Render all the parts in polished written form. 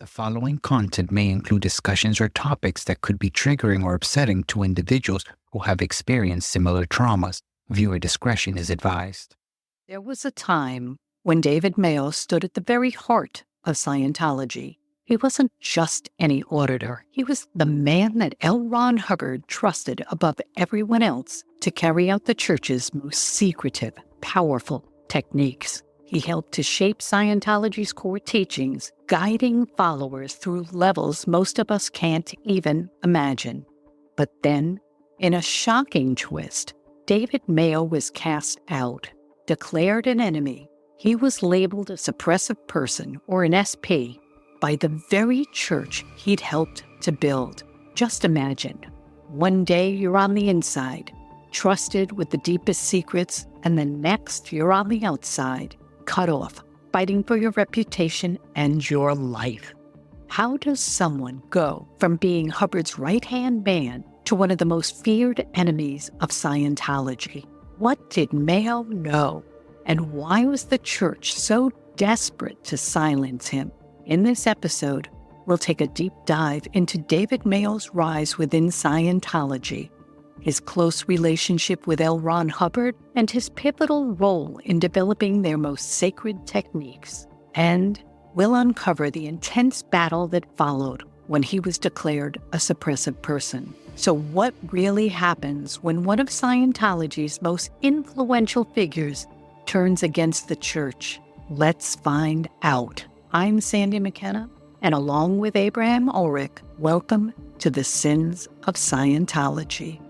The following content may include discussions or topics that could be triggering or upsetting to individuals who have experienced similar traumas. Viewer discretion is advised. There was a time when David Mayo stood at the very heart of Scientology. He wasn't just any auditor. He was the man that L. Ron Hubbard trusted above everyone else to carry out the church's most secretive, powerful techniques. He helped to shape Scientology's core teachings, guiding followers through levels most of us can't even imagine. But then, in a shocking twist, David Mayo was cast out, declared an enemy. He was labeled a suppressive person, or an SP, by the very church he'd helped to build. Just imagine, one day you're on the inside, trusted with the deepest secrets, and the next you're on the outside, cut off, fighting for your reputation and your life. How does someone go from being Hubbard's right-hand man to one of the most feared enemies of Scientology? What did Mayo know? And why was the church so desperate to silence him? In this episode, we'll take a deep dive into David Mayo's rise within Scientology, his close relationship with L. Ron Hubbard, and his pivotal role in developing their most sacred techniques. And we'll uncover the intense battle that followed when he was declared a suppressive person. So what really happens when one of Scientology's most influential figures turns against the church? Let's find out. I'm Sandy McKenna, and along with Abraham Ulrich, welcome to the Sins of Scientology.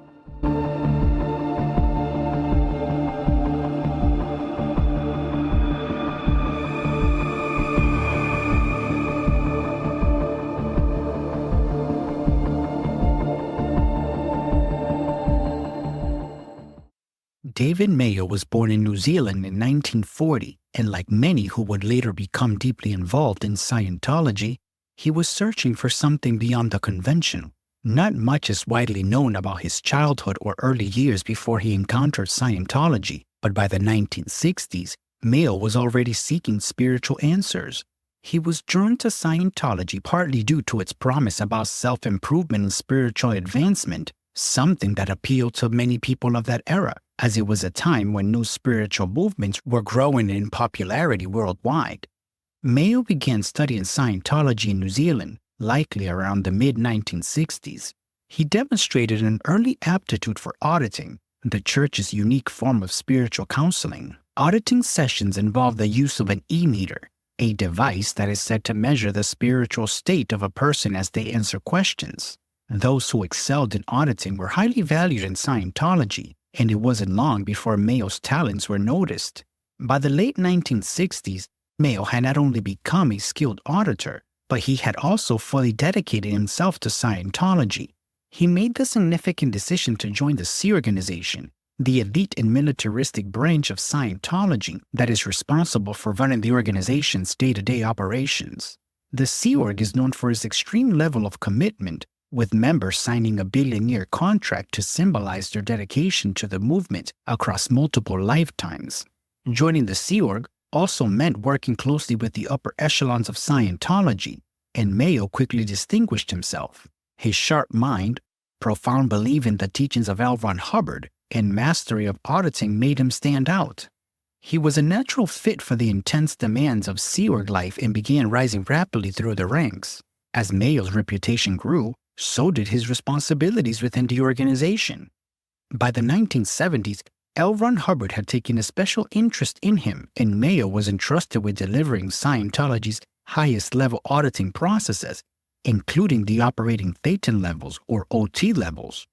David Mayo was born in New Zealand in 1940, and like many who would later become deeply involved in Scientology, he was searching for something beyond the conventional. Not much is widely known about his childhood or early years before he encountered Scientology, but by the 1960s, Mayo was already seeking spiritual answers. He was drawn to Scientology partly due to its promise about self-improvement and spiritual advancement, something that appealed to many people of that era, as it was a time when new spiritual movements were growing in popularity worldwide. Mayo began studying Scientology in New Zealand, likely around the mid-1960s. He demonstrated an early aptitude for auditing, the church's unique form of spiritual counseling. Auditing sessions involve the use of an e-meter, a device that is said to measure the spiritual state of a person as they answer questions. Those who excelled in auditing were highly valued in Scientology, and it wasn't long before Mayo's talents were noticed. By the late 1960s, Mayo had not only become a skilled auditor, but he had also fully dedicated himself to Scientology. He made the significant decision to join the Sea Organization, the elite and militaristic branch of Scientology that is responsible for running the organization's day-to-day operations. The Sea Org is known for its extreme level of commitment, with members signing a billion-year contract to symbolize their dedication to the movement across multiple lifetimes. Joining the Sea Org also meant working closely with the upper echelons of Scientology, and Mayo quickly distinguished himself. His sharp mind, profound belief in the teachings of L. Ron Hubbard, and mastery of auditing made him stand out. He was a natural fit for the intense demands of Sea Org life and began rising rapidly through the ranks. As Mayo's reputation grew, so did his responsibilities within the organization. By the 1970s, L. Ron Hubbard had taken a special interest in him, and Mayo was entrusted with delivering Scientology's highest-level auditing processes, including the operating Thetan levels, or OT levels.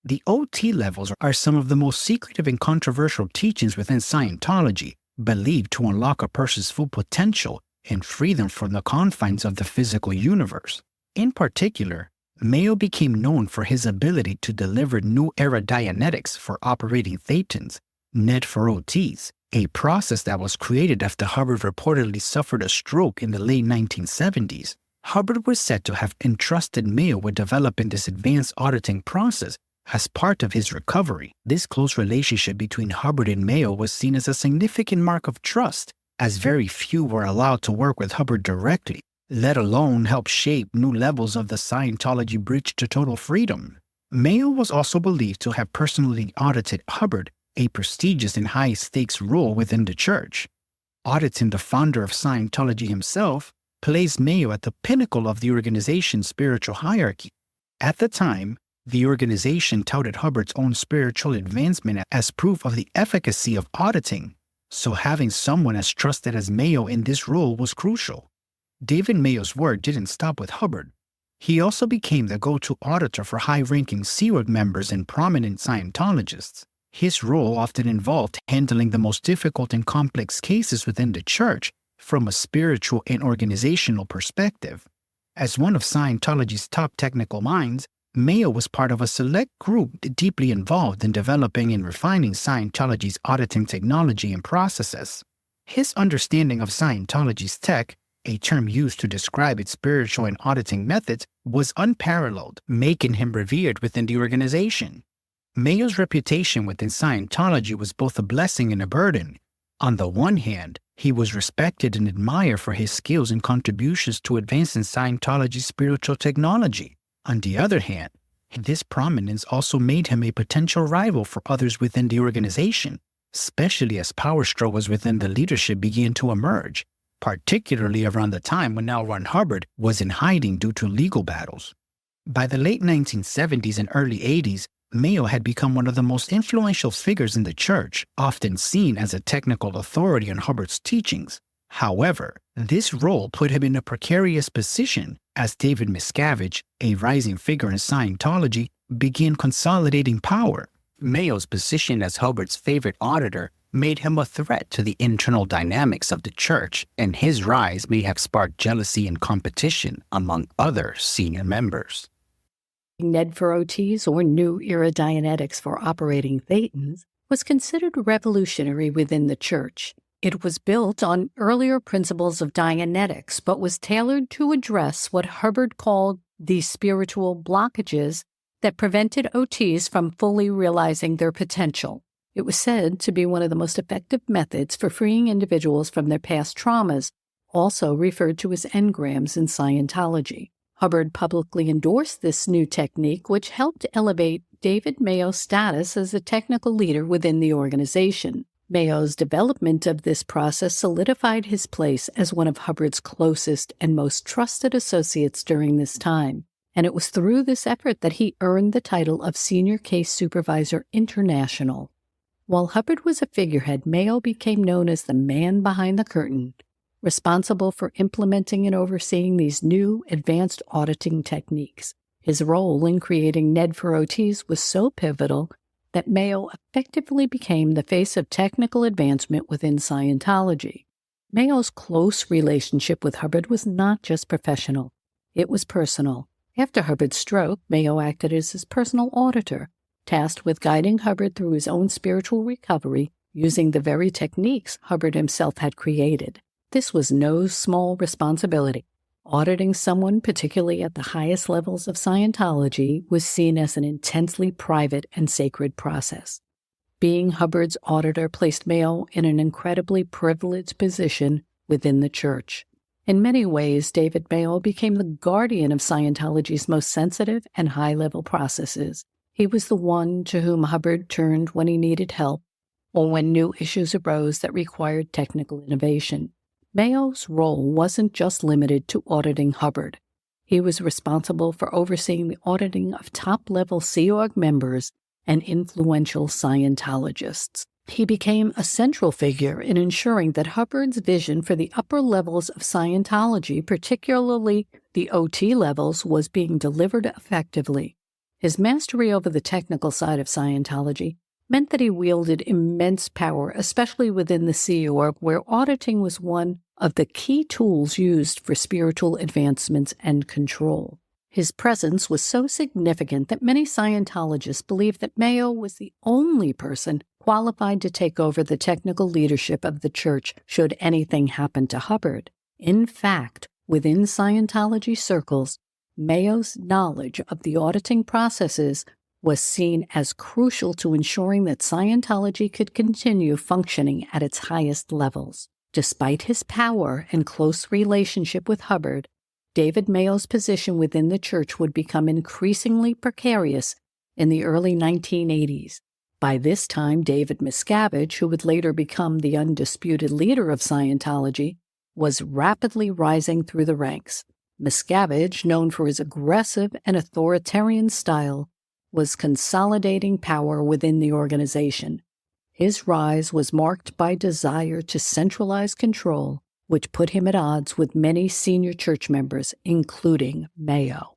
The OT levels are some of the most secretive and controversial teachings within Scientology, believed to unlock a person's full potential and free them from the confines of the physical universe. In particular, Mayo became known for his ability to deliver new era Dianetics for operating Thetans, NED for OTs, a process that was created after Hubbard reportedly suffered a stroke in the late 1970s. Hubbard was said to have entrusted Mayo with developing this advanced auditing process as part of his recovery. This close relationship between Hubbard and Mayo was seen as a significant mark of trust, as very few were allowed to work with Hubbard directly. let alone help shape new levels of the Scientology bridge to total freedom. Mayo was also believed to have personally audited Hubbard, a prestigious and high-stakes role within the church. Auditing the founder of Scientology himself placed Mayo at the pinnacle of the organization's spiritual hierarchy. At the time, the organization touted Hubbard's own spiritual advancement as proof of the efficacy of auditing, so having someone as trusted as Mayo in this role was crucial. David Mayo's work didn't stop with Hubbard. He also became the go-to auditor for high-ranking Sea Org members and prominent Scientologists. His role often involved handling the most difficult and complex cases within the church from a spiritual and organizational perspective. As one of Scientology's top technical minds, Mayo was part of a select group deeply involved in developing and refining Scientology's auditing technology and processes. His understanding of Scientology's tech, a term used to describe its spiritual and auditing methods, was unparalleled, making him revered within the organization. Mayo's reputation within Scientology was both a blessing and a burden. On the one hand, he was respected and admired for his skills and contributions to advancing Scientology's spiritual technology. On the other hand, this prominence also made him a potential rival for others within the organization, especially as power struggles within the leadership began to emerge, particularly around the time when L. Ron Hubbard was in hiding due to legal battles. By the late 1970s and early 80s, Mayo had become one of the most influential figures in the church, often seen as a technical authority on Hubbard's teachings. However, this role put him in a precarious position as David Miscavige, a rising figure in Scientology, began consolidating power. Mayo's position as Hubbard's favorite auditor made him a threat to the internal dynamics of the church, and his rise may have sparked jealousy and competition among other senior members. Ned for OTs, or New Era Dianetics for operating Thetans, was considered revolutionary within the church. It was built on earlier principles of Dianetics, but was tailored to address what Hubbard called the spiritual blockages that prevented OTs from fully realizing their potential. It was said to be one of the most effective methods for freeing individuals from their past traumas, also referred to as engrams in Scientology. Hubbard publicly endorsed this new technique, which helped elevate David Mayo's status as a technical leader within the organization. Mayo's development of this process solidified his place as one of Hubbard's closest and most trusted associates during this time, and it was through this effort that he earned the title of Senior Case Supervisor International. While Hubbard was a figurehead, Mayo became known as the man behind the curtain, responsible for implementing and overseeing these new, advanced auditing techniques. His role in creating Ned for OTs was so pivotal that Mayo effectively became the face of technical advancement within Scientology. Mayo's close relationship with Hubbard was not just professional, it was personal. After Hubbard's stroke, Mayo acted as his personal auditor, tasked with guiding Hubbard through his own spiritual recovery using the very techniques Hubbard himself had created. This was no small responsibility. Auditing someone, particularly at the highest levels of Scientology, was seen as an intensely private and sacred process. Being Hubbard's auditor placed Mayo in an incredibly privileged position within the church. In many ways, David Mayo became the guardian of Scientology's most sensitive and high-level processes. He was the one to whom Hubbard turned when he needed help or when new issues arose that required technical innovation. Mayo's role wasn't just limited to auditing Hubbard. He was responsible for overseeing the auditing of top-level Sea Org members and influential Scientologists. He became a central figure in ensuring that Hubbard's vision for the upper levels of Scientology, particularly the OT levels, was being delivered effectively. His mastery over the technical side of Scientology meant that he wielded immense power, especially within the Sea Org, where auditing was one of the key tools used for spiritual advancements and control. His presence was so significant that many Scientologists believed that Mayo was the only person qualified to take over the technical leadership of the church should anything happen to Hubbard. In fact, within Scientology circles, Mayo's knowledge of the auditing processes was seen as crucial to ensuring that Scientology could continue functioning at its highest levels. Despite his power and close relationship with Hubbard, David Mayo's position within the church would become increasingly precarious in the early 1980s. By this time, David Miscavige, who would later become the undisputed leader of Scientology, was rapidly rising through the ranks. Miscavige, known for his aggressive and authoritarian style, was consolidating power within the organization. His rise was marked by desire to centralize control, which put him at odds with many senior church members, including Mayo.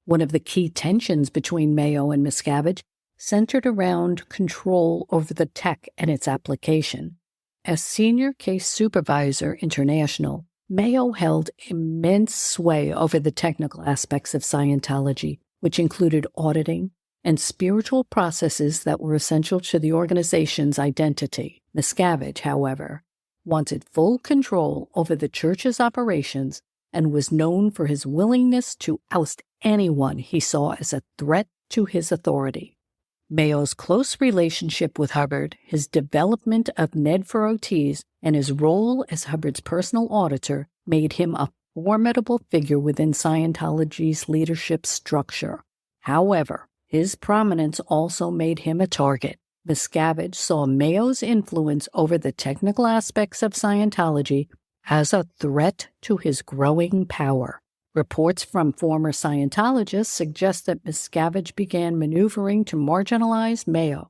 One of the key tensions between Mayo and Miscavige centered around control over the tech and its application. As Senior Case Supervisor International, Mayo held immense sway over the technical aspects of Scientology, which included auditing and spiritual processes that were essential to the organization's identity. Miscavige, however, wanted full control over the church's operations and was known for his willingness to oust anyone he saw as a threat to his authority. Mayo's close relationship with Hubbard, his development of Ned for OTs, and his role as Hubbard's personal auditor made him a formidable figure within Scientology's leadership structure. However, his prominence also made him a target. Miscavige saw Mayo's influence over the technical aspects of Scientology as a threat to his growing power. Reports from former Scientologists suggest that Miscavige began maneuvering to marginalize Mayo,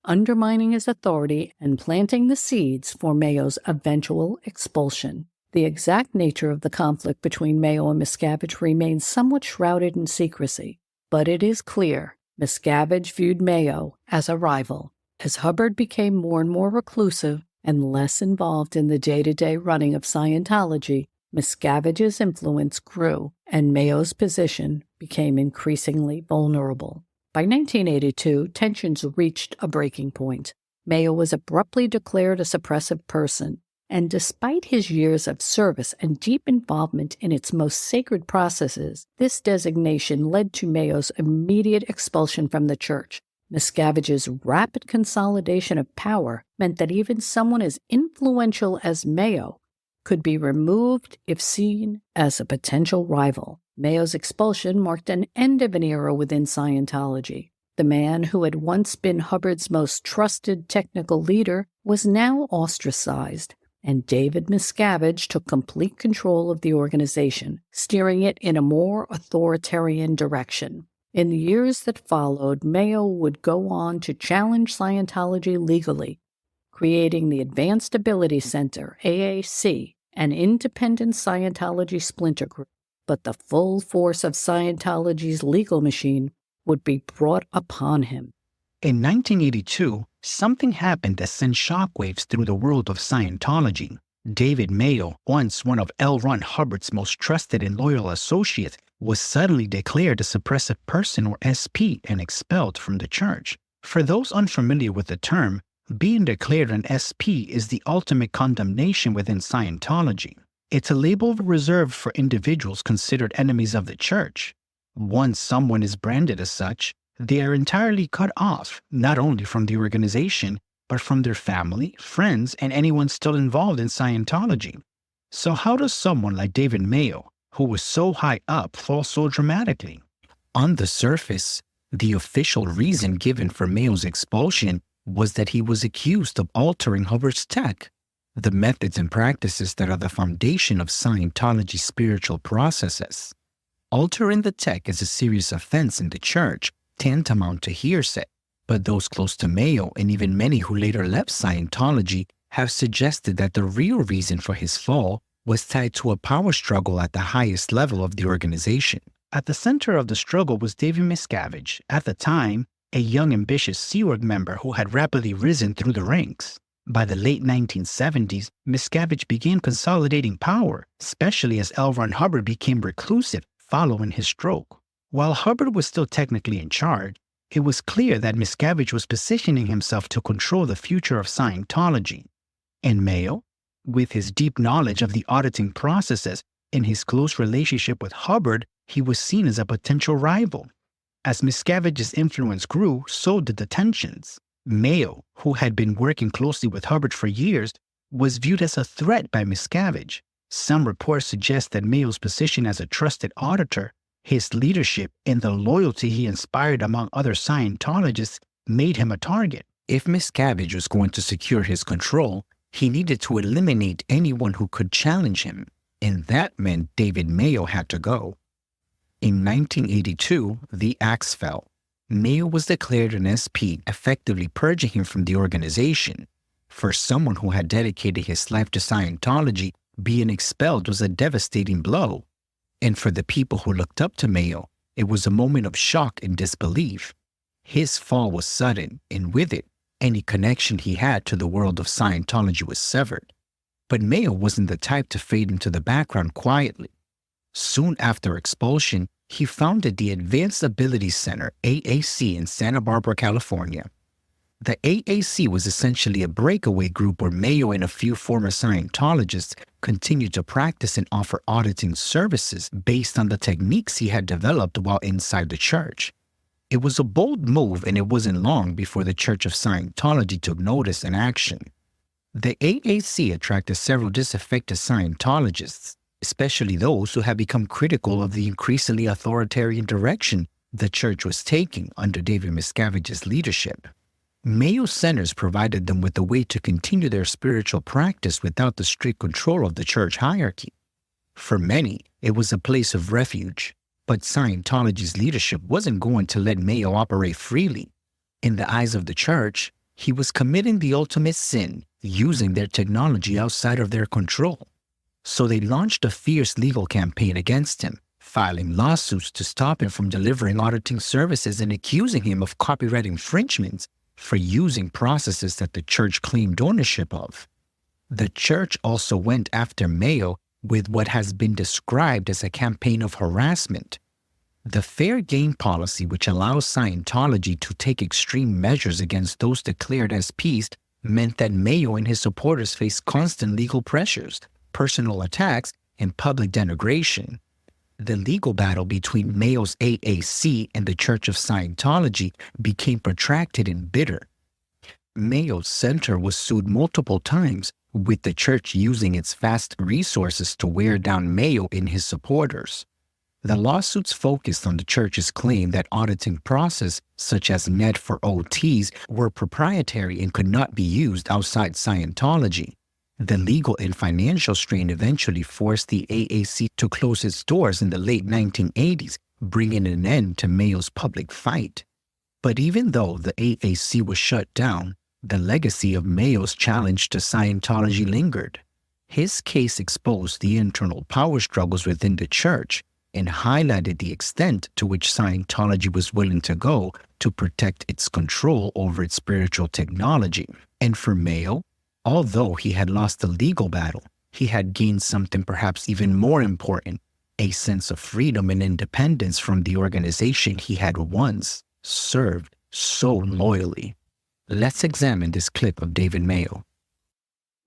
undermining his authority and planting the seeds for Mayo's eventual expulsion. The exact nature of the conflict between Mayo and Miscavige remains somewhat shrouded in secrecy, but it is clear Miscavige viewed Mayo as a rival. As Hubbard became more and more reclusive and less involved in the day-to-day running of Scientology, Miscavige's influence grew, and Mayo's position became increasingly vulnerable. By 1982, tensions reached a breaking point. Mayo was abruptly declared a suppressive person, and despite his years of service and deep involvement in its most sacred processes, this designation led to Mayo's immediate expulsion from the church. Miscavige's rapid consolidation of power meant that even someone as influential as Mayo could be removed if seen as a potential rival. Mayo's expulsion marked an end of an era within Scientology. The man who had once been Hubbard's most trusted technical leader was now ostracized, and David Miscavige took complete control of the organization, steering it in a more authoritarian direction. In the years that followed, Mayo would go on to challenge Scientology legally, creating the Advanced Ability Center, AAC, an independent Scientology splinter group. But the full force of Scientology's legal machine would be brought upon him. In 1982, something happened that sent shockwaves through the world of Scientology. David Mayo, once one of L. Ron Hubbard's most trusted and loyal associates, was suddenly declared a suppressive person, or SP, and expelled from the church. For those unfamiliar with the term, being declared an SP is the ultimate condemnation within Scientology. It's a label reserved for individuals considered enemies of the church. Once someone is branded as such, they are entirely cut off, not only from the organization, but from their family, friends, and anyone still involved in Scientology. So how does someone like David Mayo, who was so high up, fall so dramatically? On the surface, the official reason given for Mayo's expulsion was that he was accused of altering Hubbard's tech, the methods and practices that are the foundation of Scientology's spiritual processes. Altering the tech is a serious offense in the church, tantamount to hearsay, but those close to Mayo and even many who later left Scientology have suggested that the real reason for his fall was tied to a power struggle at the highest level of the organization. At the center of the struggle was David Miscavige, at the time, a young ambitious Sea Org member who had rapidly risen through the ranks. By the late 1970s, Miscavige began consolidating power, especially as L. Ron Hubbard became reclusive following his stroke. While Hubbard was still technically in charge, it was clear that Miscavige was positioning himself to control the future of Scientology. And Mayo, with his deep knowledge of the auditing processes and his close relationship with Hubbard, he was seen as a potential rival. As Miscavige's influence grew, so did the tensions. Mayo, who had been working closely with Hubbard for years, was viewed as a threat by Miscavige. Some reports suggest that Mayo's position as a trusted auditor, his leadership, and the loyalty he inspired among other Scientologists made him a target. If Miscavige was going to secure his control, he needed to eliminate anyone who could challenge him, and that meant David Mayo had to go. In 1982, the axe fell. Mayo was declared an SP, effectively purging him from the organization. For someone who had dedicated his life to Scientology, being expelled was a devastating blow. And for the people who looked up to Mayo, it was a moment of shock and disbelief. His fall was sudden, and with it, any connection he had to the world of Scientology was severed. But Mayo wasn't the type to fade into the background quietly. Soon after expulsion, he founded the Advanced Ability Center, AAC, in Santa Barbara, California. The AAC was essentially a breakaway group where Mayo and a few former Scientologists continued to practice and offer auditing services based on the techniques he had developed while inside the church. It was a bold move, and it wasn't long before the Church of Scientology took notice and action. The AAC attracted several disaffected Scientologists, especially those who had become critical of the increasingly authoritarian direction the church was taking under David Miscavige's leadership. Mayo centers provided them with a way to continue their spiritual practice without the strict control of the church hierarchy. For many, it was a place of refuge. But Scientology's leadership wasn't going to let Mayo operate freely. In the eyes of the church, he was committing the ultimate sin, using their technology outside of their control. So they launched a fierce legal campaign against him, filing lawsuits to stop him from delivering auditing services and accusing him of copyright infringements for using processes that the church claimed ownership of. The church also went after Mayo with what has been described as a campaign of harassment. The fair game policy, which allows Scientology to take extreme measures against those declared as SPs, meant that Mayo and his supporters faced constant legal pressures, personal attacks, and public denigration. The legal battle between Mayo's AAC and the Church of Scientology became protracted and bitter. Mayo's center was sued multiple times, with the church using its vast resources to wear down Mayo and his supporters. The lawsuits focused on the church's claim that auditing processes, such as MED for OTs, were proprietary and could not be used outside Scientology. The legal and financial strain eventually forced the AAC to close its doors in the late 1980s, bringing an end to Mayo's public fight. But even though the AAC was shut down, the legacy of Mayo's challenge to Scientology lingered. His case exposed the internal power struggles within the church and highlighted the extent to which Scientology was willing to go to protect its control over its spiritual technology. And for Mayo, although he had lost the legal battle, he had gained something perhaps even more important, a sense of freedom and independence from the organization he had once served so loyally. Let's examine this clip of David Mayo.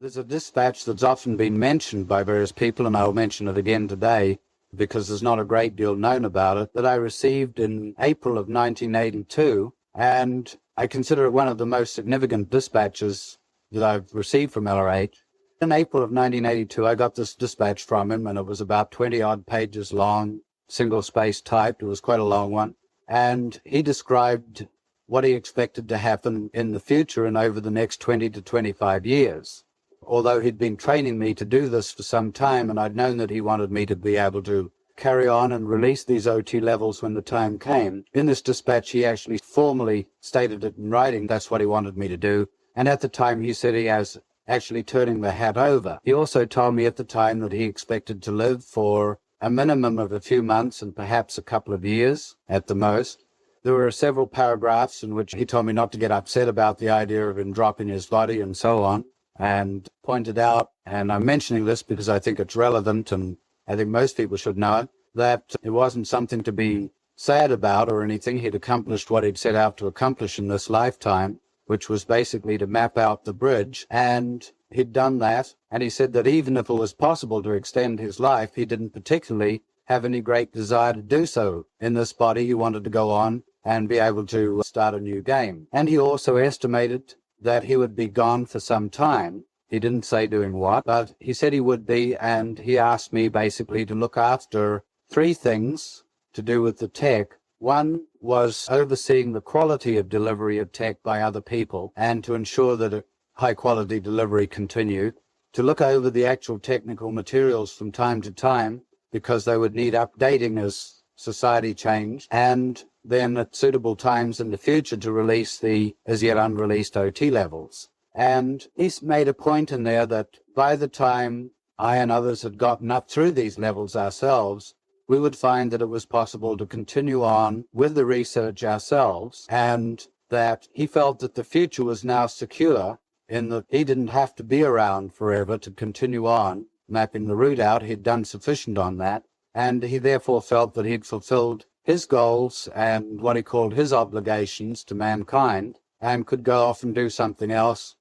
There's a dispatch that's often been mentioned by various people, and I'll mention it again today because there's not a great deal known about it, that I received in April of 1982, and I consider it one of the most significant dispatches that I've received from LRH. In April of 1982, I got this dispatch from him, and it was about 20-odd pages long, single-space typed. It was quite a long one. And he described what he expected to happen in the future and over the next 20 to 25 years. Although he'd been training me to do this for some time, and I'd known that he wanted me to be able to carry on and release these OT levels when the time came, in this dispatch he actually formally stated it in writing. That's what he wanted me to do. And at the time he said he was actually turning the hat over. He also told me at the time that he expected to live for a minimum of a few months and perhaps a couple of years at the most. There were several paragraphs in which he told me not to get upset about the idea of him dropping his body and so on, and pointed out, and I'm mentioning this because I think it's relevant and I think most people should know it, that it wasn't something to be sad about or anything. He'd accomplished what he'd set out to accomplish in this lifetime, which was basically to map out the bridge, and he'd done that. And he said that even if it was possible to extend his life, he didn't particularly have any great desire to do so in this body. He wanted to go on and be able to start a new game. And he also estimated that he would be gone for some time, He didn't say doing what, but he said he would be, and he asked me basically to look after three things to do with the tech. One was overseeing the quality of delivery of tech by other people and to ensure that a high-quality delivery continued. To look over the actual technical materials from time to time, because they would need updating as society changed, and then at suitable times in the future to release the as yet unreleased OT levels. And he's made a point in there that by the time I and others had gotten up through these levels ourselves, we would find that it was possible to continue on with the research ourselves, and that he felt that the future was now secure in that he didn't have to be around forever to continue on mapping the route out. He'd done sufficient on that, and he therefore felt that he'd fulfilled his goals and what he called his obligations to mankind and could go off and do something else.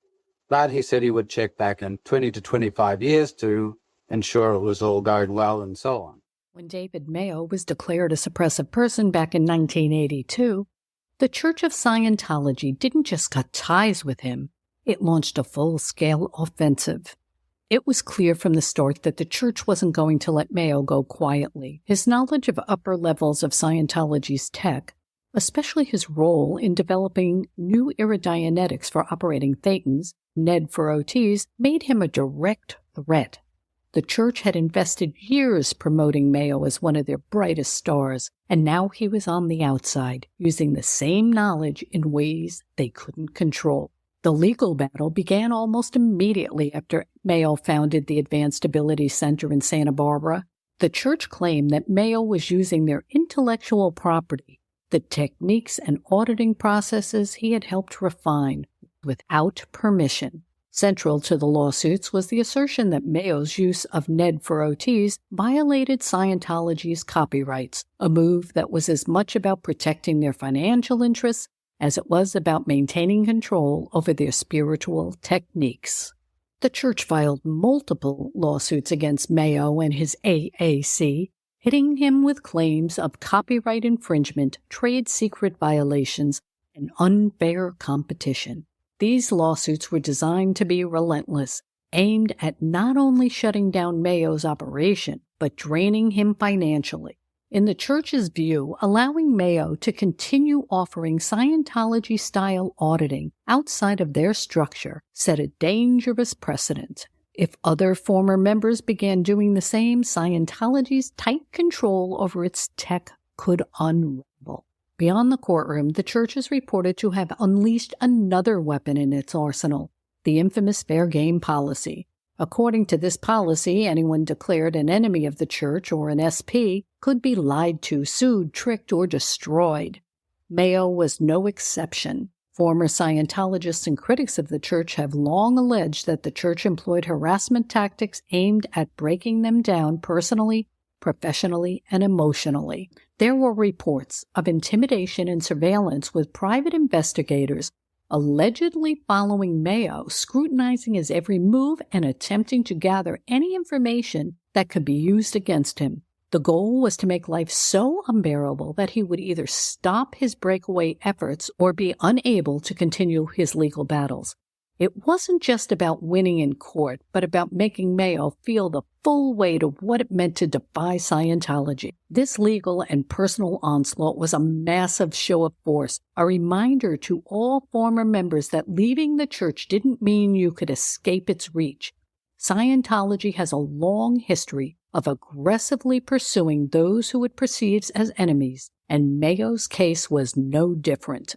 But he said he would check back in 20 to 25 years to ensure it was all going well and so on. When David Mayo was declared a suppressive person back in 1982, the Church of Scientology didn't just cut ties with him, it launched a full-scale offensive. It was clear from the start that the church wasn't going to let Mayo go quietly. His knowledge of upper levels of Scientology's tech, especially his role in developing new era Dianetics for operating thetans, NED for OTs, made him a direct threat. The church had invested years promoting Mayo as one of their brightest stars, and now he was on the outside, using the same knowledge in ways they couldn't control. The legal battle began almost immediately after Mayo founded the Advanced Ability Center in Santa Barbara. The church claimed that Mayo was using their intellectual property, the techniques and auditing processes he had helped refine, without permission. Central to the lawsuits was the assertion that Mayo's use of NED for OTs violated Scientology's copyrights, a move that was as much about protecting their financial interests as it was about maintaining control over their spiritual techniques. The church filed multiple lawsuits against Mayo and his AAC, hitting him with claims of copyright infringement, trade secret violations, and unfair competition. These lawsuits were designed to be relentless, aimed at not only shutting down Mayo's operation, but draining him financially. In the church's view, allowing Mayo to continue offering Scientology-style auditing outside of their structure set a dangerous precedent. If other former members began doing the same, Scientology's tight control over its tech could unravel. Beyond the courtroom, the church is reported to have unleashed another weapon in its arsenal, the infamous fair game policy. According to this policy, anyone declared an enemy of the church or an SP could be lied to, sued, tricked, or destroyed. Mayo was no exception. Former Scientologists and critics of the church have long alleged that the church employed harassment tactics aimed at breaking them down personally, professionally, and emotionally. There were reports of intimidation and surveillance with private investigators allegedly following Mayo, scrutinizing his every move and attempting to gather any information that could be used against him. The goal was to make life so unbearable that he would either stop his breakaway efforts or be unable to continue his legal battles. It wasn't just about winning in court, but about making Mayo feel the full weight of what it meant to defy Scientology. This legal and personal onslaught was a massive show of force, a reminder to all former members that leaving the church didn't mean you could escape its reach. Scientology has a long history of aggressively pursuing those who it perceives as enemies, and Mayo's case was no different.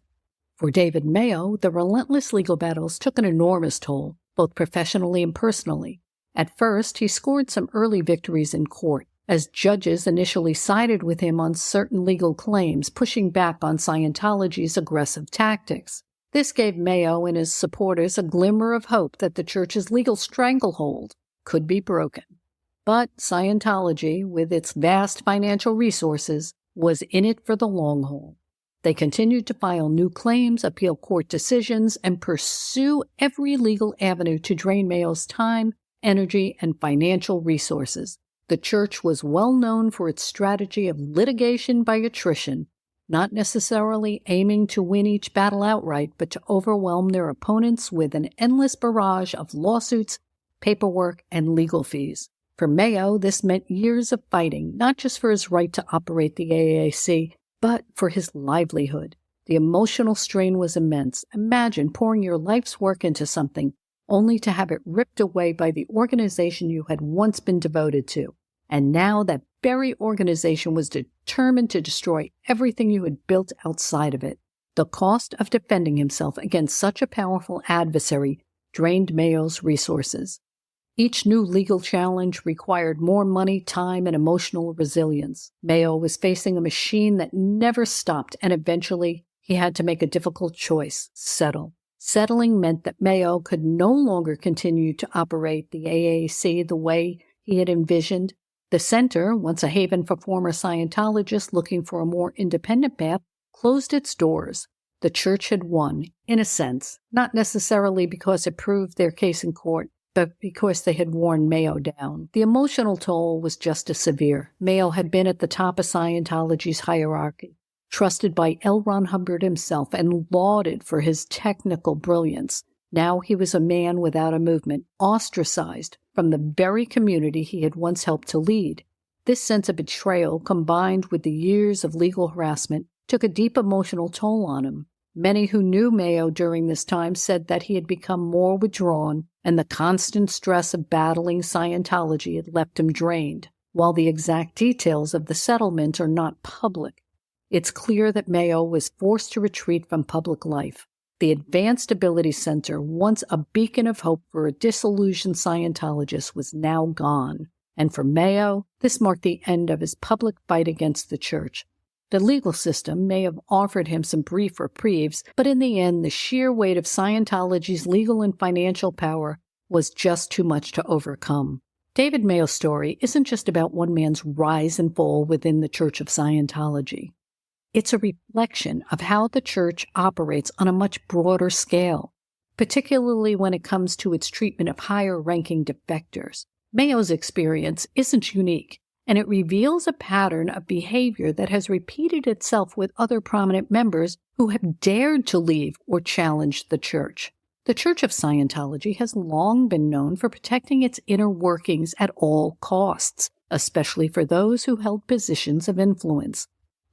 For David Mayo, the relentless legal battles took an enormous toll, both professionally and personally. At first, he scored some early victories in court, as judges initially sided with him on certain legal claims, pushing back on Scientology's aggressive tactics. This gave Mayo and his supporters a glimmer of hope that the church's legal stranglehold could be broken. But Scientology, with its vast financial resources, was in it for the long haul. They continued to file new claims, appeal court decisions, and pursue every legal avenue to drain Mayo's time, energy, and financial resources. The church was well known for its strategy of litigation by attrition, not necessarily aiming to win each battle outright, but to overwhelm their opponents with an endless barrage of lawsuits, paperwork, and legal fees. For Mayo, this meant years of fighting, not just for his right to operate the AAC, but for his livelihood. The emotional strain was immense. Imagine pouring your life's work into something, only to have it ripped away by the organization you had once been devoted to. And now that very organization was determined to destroy everything you had built outside of it. The cost of defending himself against such a powerful adversary drained Mayo's resources. Each new legal challenge required more money, time, and emotional resilience. Mayo was facing a machine that never stopped, and eventually he had to make a difficult choice: settle. Settling meant that Mayo could no longer continue to operate the AAC the way he had envisioned. The center, once a haven for former Scientologists looking for a more independent path, closed its doors. The church had won, in a sense, not necessarily because it proved their case in court, but because they had worn Mayo down. The emotional toll was just as severe. Mayo had been at the top of Scientology's hierarchy, trusted by L. Ron Hubbard himself and lauded for his technical brilliance. Now he was a man without a movement, ostracized from the very community he had once helped to lead. This sense of betrayal, combined with the years of legal harassment, took a deep emotional toll on him. Many who knew Mayo during this time said that he had become more withdrawn, and the constant stress of battling Scientology had left him drained. While the exact details of the settlement are not public, it's clear that Mayo was forced to retreat from public life. The Advanced Ability Center, once a beacon of hope for a disillusioned Scientologist, was now gone. And for Mayo, this marked the end of his public fight against the church. The legal system may have offered him some brief reprieves, but in the end, the sheer weight of Scientology's legal and financial power was just too much to overcome. David Mayo's story isn't just about one man's rise and fall within the Church of Scientology. It's a reflection of how the church operates on a much broader scale, particularly when it comes to its treatment of higher-ranking defectors. Mayo's experience isn't unique, and it reveals a pattern of behavior that has repeated itself with other prominent members who have dared to leave or challenge the church. The Church of Scientology has long been known for protecting its inner workings at all costs, especially for those who held positions of influence.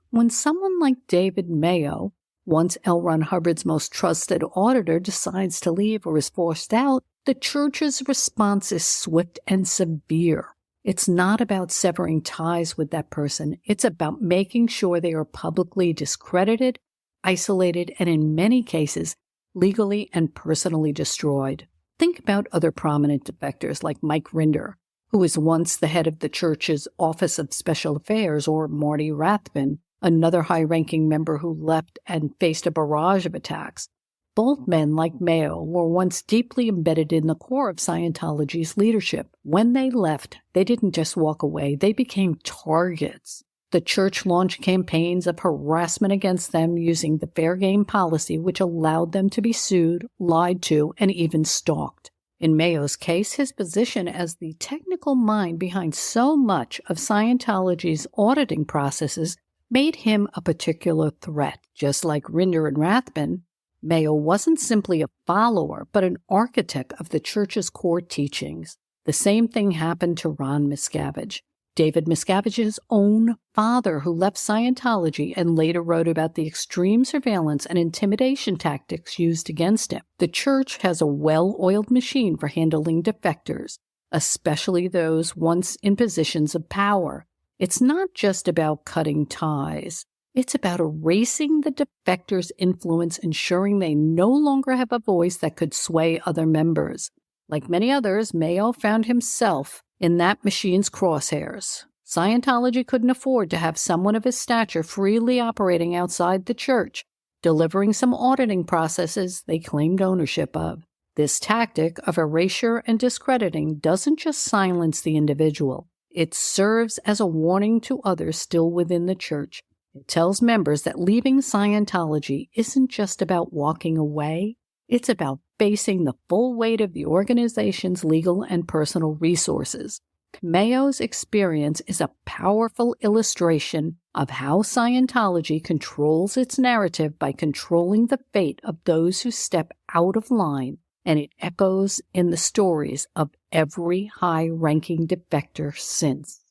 When someone like David Mayo, once L. Ron Hubbard's most trusted auditor, decides to leave or is forced out, the church's response is swift and severe. It's not about severing ties with that person. It's about making sure they are publicly discredited, isolated, and in many cases, legally and personally destroyed. Think about other prominent defectors like Mike Rinder, who was once the head of the church's Office of Special Affairs, or Marty Rathbun, another high-ranking member who left and faced a barrage of attacks. Both men, like Mayo, were once deeply embedded in the core of Scientology's leadership. When they left, they didn't just walk away, they became targets. The church launched campaigns of harassment against them using the fair game policy, which allowed them to be sued, lied to, and even stalked. In Mayo's case, his position as the technical mind behind so much of Scientology's auditing processes made him a particular threat. Just like Rinder and Rathbun, Mayo wasn't simply a follower, but an architect of the church's core teachings. The same thing happened to Ron Miscavige, David Miscavige's own father, who left Scientology and later wrote about the extreme surveillance and intimidation tactics used against him. The church has a well-oiled machine for handling defectors, especially those once in positions of power. It's not just about cutting ties. It's about erasing the defectors' influence, ensuring they no longer have a voice that could sway other members. Like many others, Mayo found himself in that machine's crosshairs. Scientology couldn't afford to have someone of his stature freely operating outside the church, delivering some auditing processes they claimed ownership of. This tactic of erasure and discrediting doesn't just silence the individual. It serves as a warning to others still within the church. It tells members that leaving Scientology isn't just about walking away. It's about facing the full weight of the organization's legal and personal resources. Mayo's experience is a powerful illustration of how Scientology controls its narrative by controlling the fate of those who step out of line, and it echoes in the stories of every high-ranking defector since.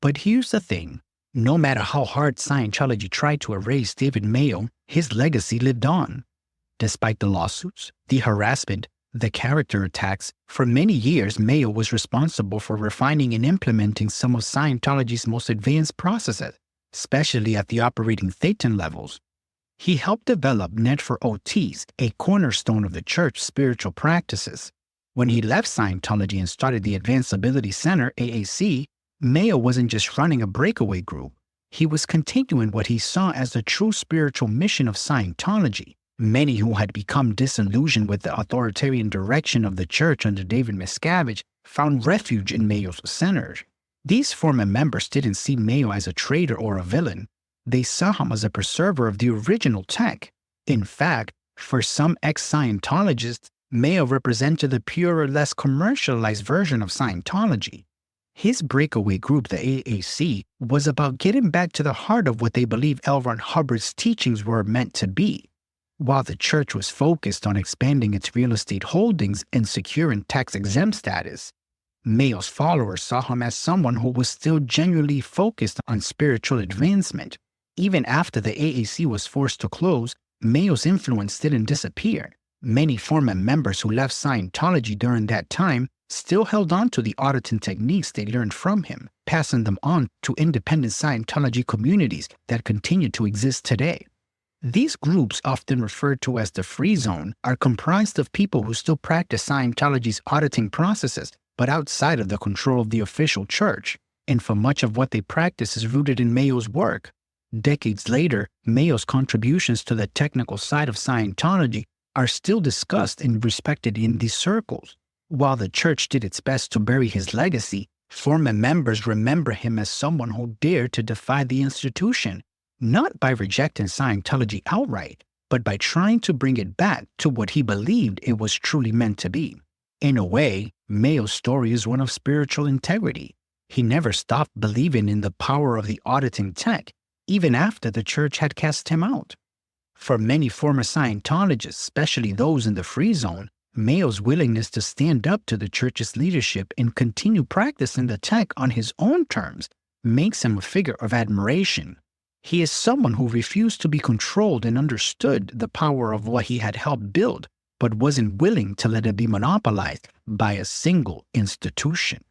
But here's the thing. No matter how hard Scientology tried to erase David Mayo, his legacy lived on. Despite the lawsuits, the harassment, the character attacks, for many years Mayo was responsible for refining and implementing some of Scientology's most advanced processes, especially at the operating thetan levels. He helped develop Net for OTs, a cornerstone of the church's spiritual practices. When he left Scientology and started the Advanced Ability Center, AAC, Mayo wasn't just running a breakaway group. He was continuing what he saw as the true spiritual mission of Scientology. Many who had become disillusioned with the authoritarian direction of the church under David Miscavige found refuge in Mayo's center. These former members didn't see Mayo as a traitor or a villain. They saw him as a preserver of the original tech. In fact, for some ex-Scientologists, Mayo represented the purer, less commercialized version of Scientology. His breakaway group, the AAC, was about getting back to the heart of what they believe L. Ron Hubbard's teachings were meant to be. While the church was focused on expanding its real estate holdings and securing tax-exempt status, Mayo's followers saw him as someone who was still genuinely focused on spiritual advancement. Even after the AAC was forced to close, Mayo's influence didn't disappear. Many former members who left Scientology during that time still held on to the auditing techniques they learned from him, passing them on to independent Scientology communities that continue to exist today. These groups, often referred to as the Free Zone, are comprised of people who still practice Scientology's auditing processes, but outside of the control of the official church, and for much of what they practice is rooted in Mayo's work. Decades later, Mayo's contributions to the technical side of Scientology are still discussed and respected in these circles. While the church did its best to bury his legacy, former members remember him as someone who dared to defy the institution, not by rejecting Scientology outright, but by trying to bring it back to what he believed it was truly meant to be. In a way, Mayo's story is one of spiritual integrity. He never stopped believing in the power of the auditing tech, even after the church had cast him out. For many former Scientologists, especially those in the Free Zone, Mayo's willingness to stand up to the church's leadership and continue practicing the tech on his own terms makes him a figure of admiration. He is someone who refused to be controlled and understood the power of what he had helped build, but wasn't willing to let it be monopolized by a single institution.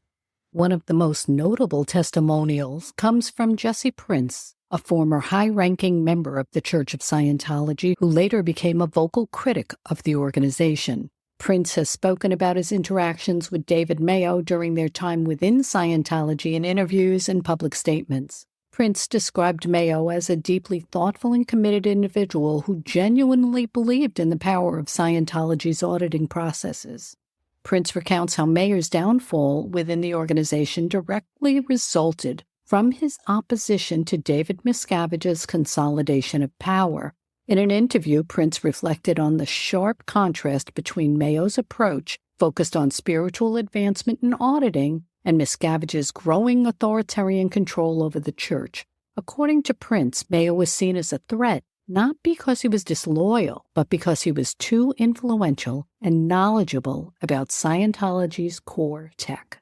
One of the most notable testimonials comes from Jesse Prince, a former high-ranking member of the Church of Scientology who later became a vocal critic of the organization. Prince has spoken about his interactions with David Mayo during their time within Scientology in interviews and public statements. Prince described Mayo as a deeply thoughtful and committed individual who genuinely believed in the power of Scientology's auditing processes. Prince recounts how Mayo's downfall within the organization directly resulted from his opposition to David Miscavige's consolidation of power. In an interview, Prince reflected on the sharp contrast between Mayo's approach, focused on spiritual advancement and auditing, and Miscavige's growing authoritarian control over the church. According to Prince, Mayo was seen as a threat, not because he was disloyal, but because he was too influential and knowledgeable about Scientology's core tech.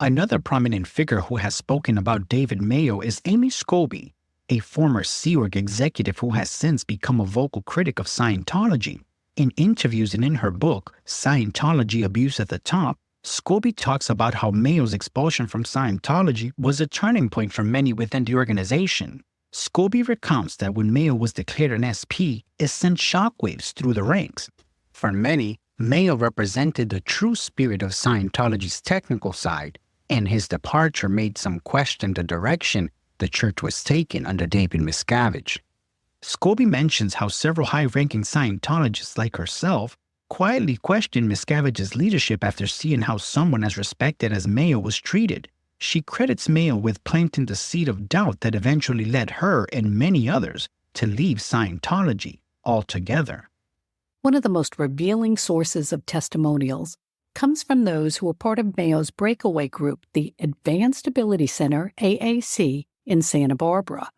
Another prominent figure who has spoken about David Mayo is Amy Scobie, a former Sea Org executive who has since become a vocal critic of Scientology. In interviews and in her book, Scientology Abuse at the Top, Scobie talks about how Mayo's expulsion from Scientology was a turning point for many within the organization. Scobie recounts that when Mayo was declared an SP, it sent shockwaves through the ranks. For many, Mayo represented the true spirit of Scientology's technical side, and his departure made some question the direction the church was taking under David Miscavige. Scobie mentions how several high-ranking Scientologists like herself quietly questioned Miscavige's leadership after seeing how someone as respected as Mayo was treated. She credits Mayo with planting the seed of doubt that eventually led her and many others to leave Scientology altogether. One of the most revealing sources of testimonials comes from those who were part of Mayo's breakaway group, the Advanced Ability Center, AAC, in Santa Barbara.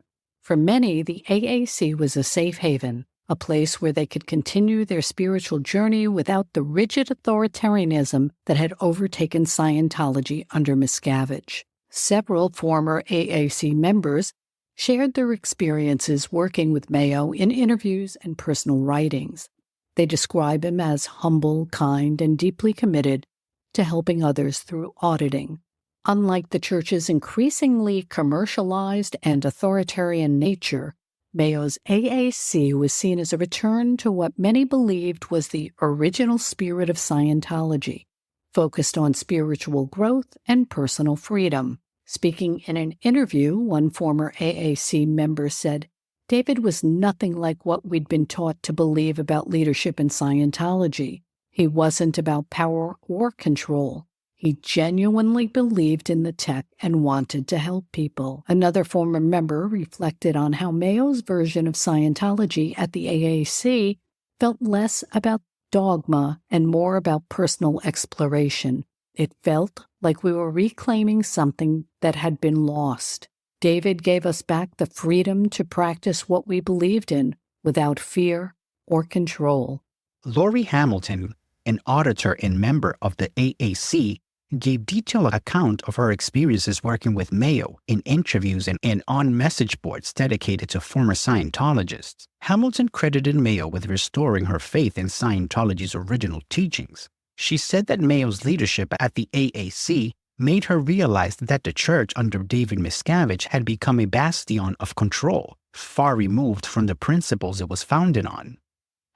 For many, the AAC was a safe haven, a place where they could continue their spiritual journey without the rigid authoritarianism that had overtaken Scientology under Miscavige. Several former AAC members shared their experiences working with Mayo in interviews and personal writings. They describe him as humble, kind, and deeply committed to helping others through auditing. Unlike the church's increasingly commercialized and authoritarian nature, Mayo's AAC was seen as a return to what many believed was the original spirit of Scientology, focused on spiritual growth and personal freedom. Speaking in an interview, one former AAC member said, "David was nothing like what we'd been taught to believe about leadership in Scientology. He wasn't about power or control. He genuinely believed in the tech and wanted to help people." Another former member reflected on how Mayo's version of Scientology at the AAC felt less about dogma and more about personal exploration. It felt like we were reclaiming something that had been lost. David gave us back the freedom to practice what we believed in without fear or control. Lori Hamilton, an auditor and member of the AAC, gave detailed account of her experiences working with Mayo in interviews and on message boards dedicated to former Scientologists. Hamilton credited Mayo with restoring her faith in Scientology's original teachings. She said that Mayo's leadership at the AAC made her realize that the church under David Miscavige had become a bastion of control, far removed from the principles it was founded on.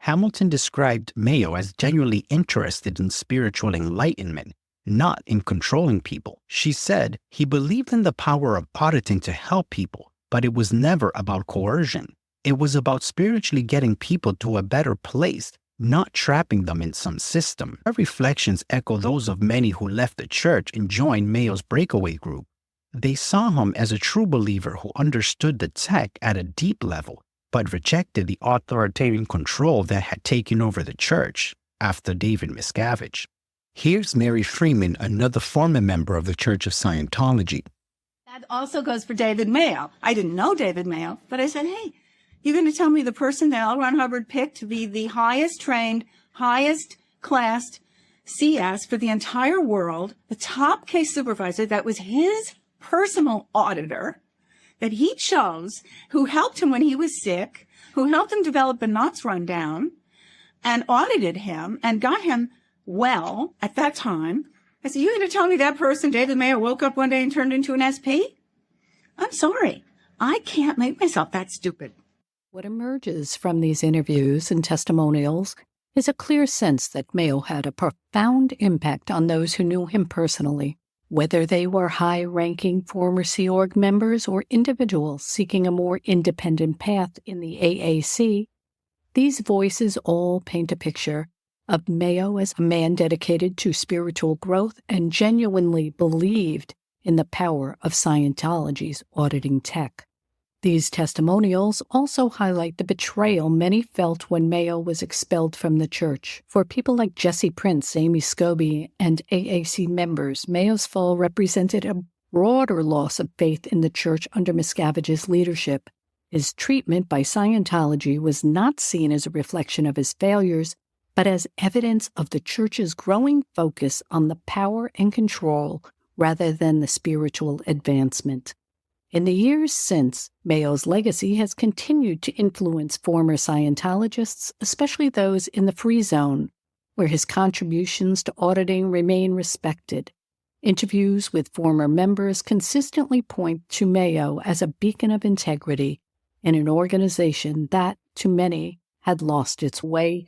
Hamilton described Mayo as genuinely interested in spiritual enlightenment, not in controlling people. She said he believed in the power of auditing to help people, but it was never about coercion. It was about spiritually getting people to a better place, not trapping them in some system. Her reflections echo those of many who left the church and joined Mayo's breakaway group. They saw him as a true believer who understood the tech at a deep level, but rejected the authoritarian control that had taken over the church after David Miscavige. Here's Mary Freeman, another former member of the Church of Scientology. That also goes for David Mayo. I didn't know David Mayo, but I said, hey, you're going to tell me the person that L. Ron Hubbard picked to be the highest trained, highest classed CS for the entire world, the top case supervisor, that was his personal auditor, that he chose, who helped him when he was sick, who helped him develop a Knots rundown, and audited him and got him well at that time. I said, you're going to tell me that person, David Mayo, woke up one day and turned into an SP? I'm sorry. I can't make myself that stupid. What emerges from these interviews and testimonials is a clear sense that Mayo had a profound impact on those who knew him personally, whether they were high-ranking former Sea Org members or individuals seeking a more independent path in the AAC. These voices all paint a picture of Mayo as a man dedicated to spiritual growth and genuinely believed in the power of Scientology's auditing tech. These testimonials also highlight the betrayal many felt when Mayo was expelled from the church. For people like Jesse Prince, Amy Scobie, and AAC members, Mayo's fall represented a broader loss of faith in the church under Miscavige's leadership. His treatment by Scientology was not seen as a reflection of his failures, but as evidence of the church's growing focus on the power and control rather than the spiritual advancement. In the years since, Mayo's legacy has continued to influence former Scientologists, especially those in the Free Zone, where his contributions to auditing remain respected. Interviews with former members consistently point to Mayo as a beacon of integrity in an organization that, to many, had lost its way.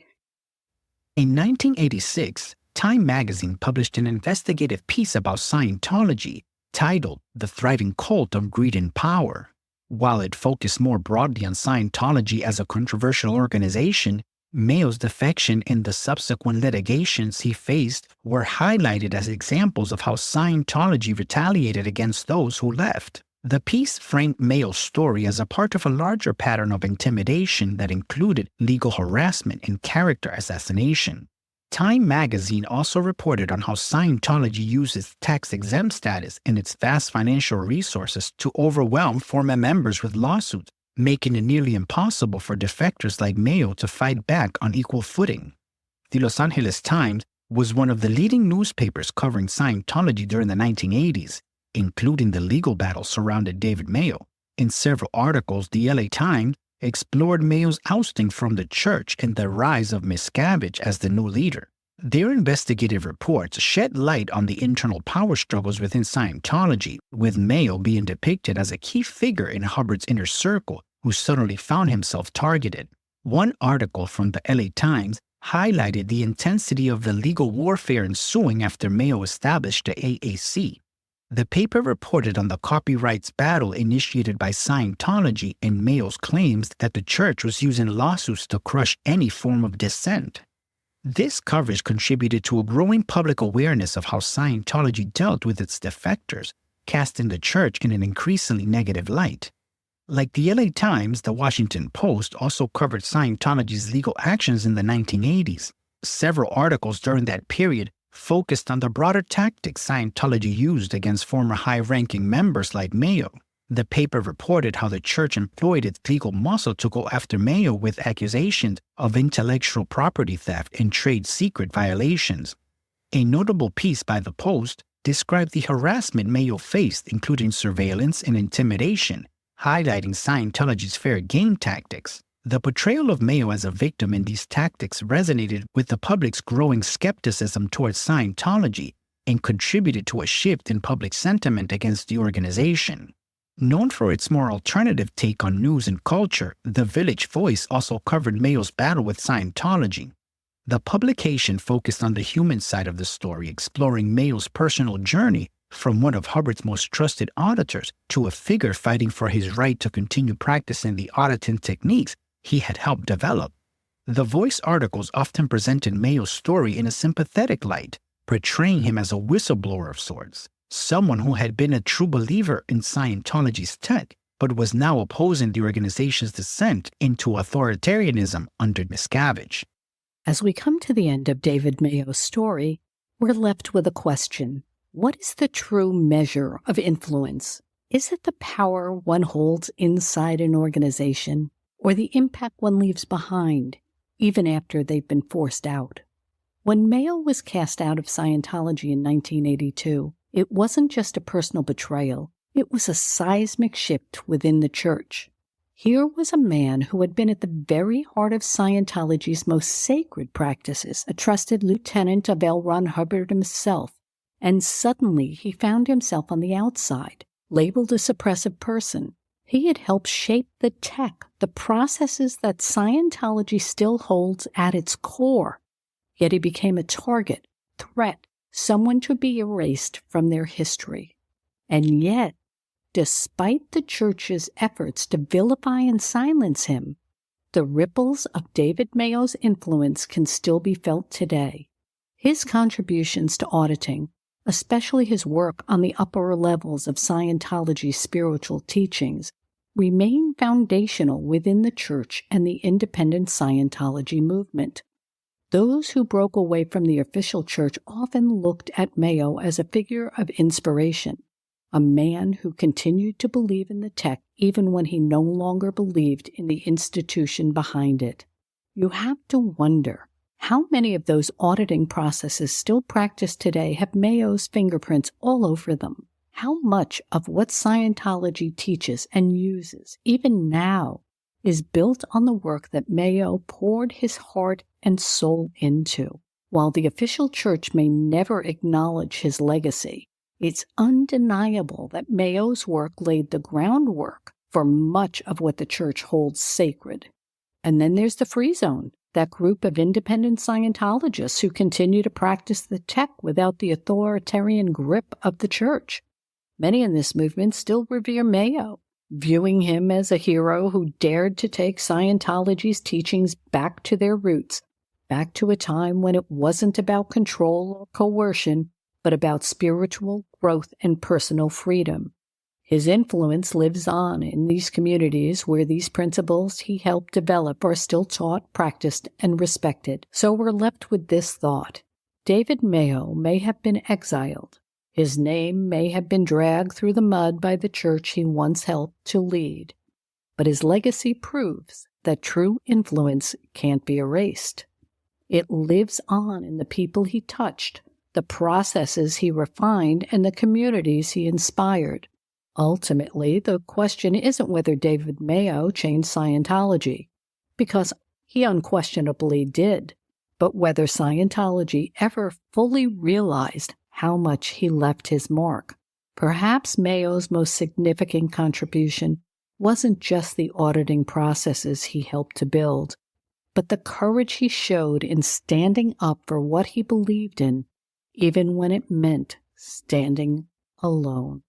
In 1986, Time magazine published an investigative piece about Scientology titled The Thriving Cult of Greed and Power. While it focused more broadly on Scientology as a controversial organization, Mayo's defection and the subsequent litigations he faced were highlighted as examples of how Scientology retaliated against those who left. The piece framed Mayo's story as a part of a larger pattern of intimidation that included legal harassment and character assassination. Time magazine also reported on how Scientology uses tax-exempt status and its vast financial resources to overwhelm former members with lawsuits, making it nearly impossible for defectors like Mayo to fight back on equal footing. The Los Angeles Times was one of the leading newspapers covering Scientology during the 1980s, including the legal battle surrounding David Mayo. In several articles, the LA Times explored Mayo's ousting from the church and the rise of Miscavige as the new leader. Their investigative reports shed light on the internal power struggles within Scientology, with Mayo being depicted as a key figure in Hubbard's inner circle who suddenly found himself targeted. One article from the LA Times highlighted the intensity of the legal warfare ensuing after Mayo established the AAC. The paper reported on the copyrights battle initiated by Scientology and Mayo's claims that the church was using lawsuits to crush any form of dissent. This coverage contributed to a growing public awareness of how Scientology dealt with its defectors, casting the church in an increasingly negative light. Like the LA Times, the Washington Post also covered Scientology's legal actions in the 1980s. Several articles during that period focused on the broader tactics Scientology used against former high-ranking members like Mayo. The paper reported how the church employed its legal muscle to go after Mayo with accusations of intellectual property theft and trade secret violations. A notable piece by the Post described the harassment Mayo faced, including surveillance and intimidation, highlighting Scientology's fair game tactics. The portrayal of Mayo as a victim in these tactics resonated with the public's growing skepticism towards Scientology and contributed to a shift in public sentiment against the organization. Known for its more alternative take on news and culture, The Village Voice also covered Mayo's battle with Scientology. The publication focused on the human side of the story, exploring Mayo's personal journey from one of Hubbard's most trusted auditors to a figure fighting for his right to continue practicing the auditing techniques he had helped develop. The Voice articles often presented Mayo's story in a sympathetic light, portraying him as a whistleblower of sorts, someone who had been a true believer in Scientology's tech, but was now opposing the organization's descent into authoritarianism under Miscavige. As we come to the end of David Mayo's story, we're left with a question. What is the true measure of influence? Is it the power one holds inside an organization, or the impact one leaves behind, even after they've been forced out? When Mayo was cast out of Scientology in 1982, it wasn't just a personal betrayal, it was a seismic shift within the church. Here was a man who had been at the very heart of Scientology's most sacred practices, a trusted lieutenant of L. Ron Hubbard himself, and suddenly he found himself on the outside, labeled a suppressive person. He had helped shape the tech, the processes that Scientology still holds at its core. Yet he became a target, threat, someone to be erased from their history. And yet, despite the church's efforts to vilify and silence him, the ripples of David Mayo's influence can still be felt today. His contributions to auditing, especially his work on the upper levels of Scientology's spiritual teachings, remain foundational within the church and the independent Scientology movement. Those who broke away from the official church often looked at Mayo as a figure of inspiration, a man who continued to believe in the tech even when he no longer believed in the institution behind it. You have to wonder, how many of those auditing processes still practiced today have Mayo's fingerprints all over them? How much of what Scientology teaches and uses, even now, is built on the work that Mayo poured his heart and soul into? While the official church may never acknowledge his legacy, it's undeniable that Mayo's work laid the groundwork for much of what the church holds sacred. And then there's the Free Zone, that group of independent Scientologists who continue to practice the tech without the authoritarian grip of the church. Many in this movement still revere Mayo, viewing him as a hero who dared to take Scientology's teachings back to their roots, back to a time when it wasn't about control or coercion, but about spiritual growth and personal freedom. His influence lives on in these communities where these principles he helped develop are still taught, practiced, and respected. So we're left with this thought. David Mayo may have been exiled. His name may have been dragged through the mud by the church he once helped to lead. But his legacy proves that true influence can't be erased. It lives on in the people he touched, the processes he refined, and the communities he inspired. Ultimately, the question isn't whether David Mayo changed Scientology, because he unquestionably did, but whether Scientology ever fully realized how much he left his mark. Perhaps Mayo's most significant contribution wasn't just the auditing processes he helped to build, but the courage he showed in standing up for what he believed in, even when it meant standing alone.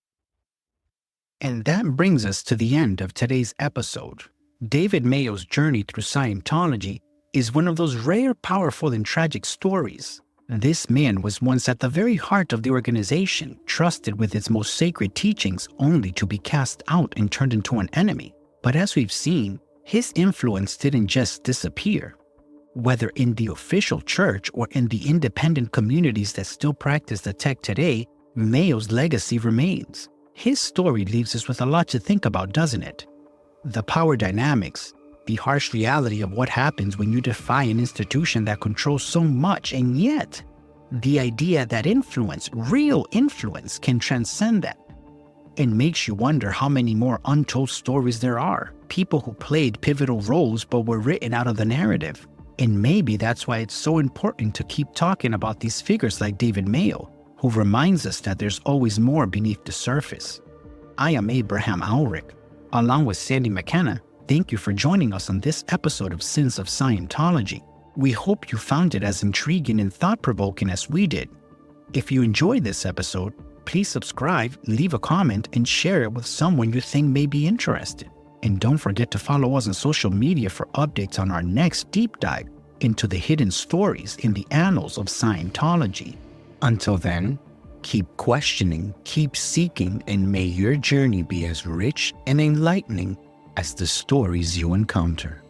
And that brings us to the end of today's episode. David Mayo's journey through Scientology is one of those rare, powerful, and tragic stories. This man was once at the very heart of the organization, trusted with its most sacred teachings, only to be cast out and turned into an enemy. But as we've seen, his influence didn't just disappear. Whether in the official church or in the independent communities that still practice the tech today, Mayo's legacy remains. His story leaves us with a lot to think about, doesn't it? The power dynamics, the harsh reality of what happens when you defy an institution that controls so much, and yet, the idea that influence, real influence, can transcend that. It makes you wonder how many more untold stories there are, people who played pivotal roles but were written out of the narrative. And maybe that's why it's so important to keep talking about these figures like David Mayo, who reminds us that there's always more beneath the surface. I am Abraham Ulrich. Along with Sandy McKenna, thank you for joining us on this episode of Sins of Scientology. We hope you found it as intriguing and thought-provoking as we did. If you enjoyed this episode, please subscribe, leave a comment, and share it with someone you think may be interested. And don't forget to follow us on social media for updates on our next deep dive into the hidden stories in the annals of Scientology. Until then, keep questioning, keep seeking, and may your journey be as rich and enlightening as the stories you encounter.